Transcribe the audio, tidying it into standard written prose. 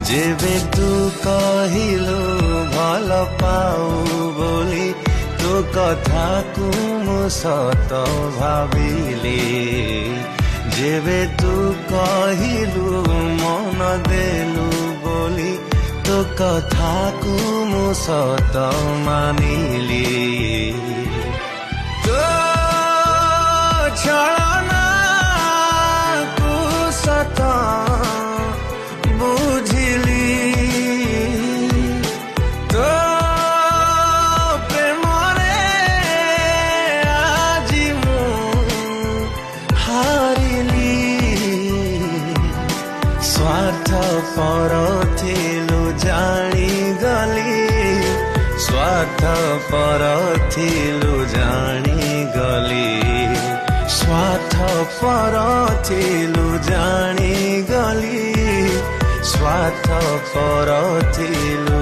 जेबे तू कहिलु भल पाऊ बोली तो कथा को मु सत भाविली जेबे तू कहिलु मन देलु बोली तो कथा को मु सत मानिली तो छलना को सत बुझिली तो प्रेमरे आजी मु हारिली स्वार्थ पर थिलु जानी गली स्वार्थ पर थिलु जानी गली स्वार्थ पर थिलु जानी गली स्वार्थ पर थिलु